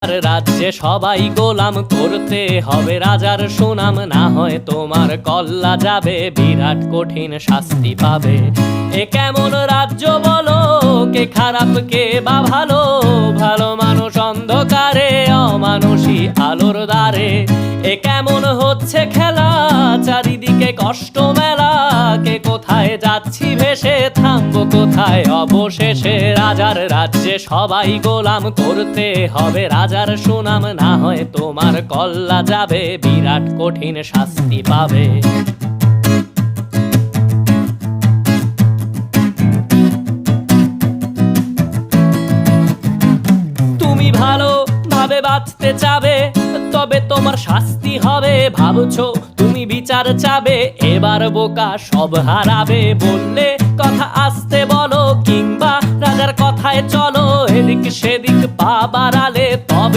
রাজ্যে সবাই গোলাম করতে হবে রাজার সুনাম, না হয় তোমার কল্লা যাবে, বিরাট কঠিন শাস্তি পাবে। এ কেমন রাজ্য বলো, কে খারাপ কে বা ভালো, ভালো মানুষ অন্ধকারে, অমানুষী আলোর দ্বারে। এ কেমন হচ্ছে খেলা, চারিদিকে কষ্ট মেলা, কে কোথায় যাচ্ছি ভেসে, থামবো কোথায় অবশেষে। রাজার রাজ্যে সবাই গোলাম করতে হবে রাজার সুনাম, না হয় তোমার কল্লা যাবে, বিরাট কঠিন শাস্তি পাবে। তুমি ভালো ভাবে বাঁচতে চাবে, তবে তোমার শাস্তি হবে। ভাবছো তুমি বিচার চাবে, এবার বোকা সব হারাবে। বললে কথা আসতে বলো, কিংবা রাজার কথায় চলো, এদিক সেদিক পা বাড়াও।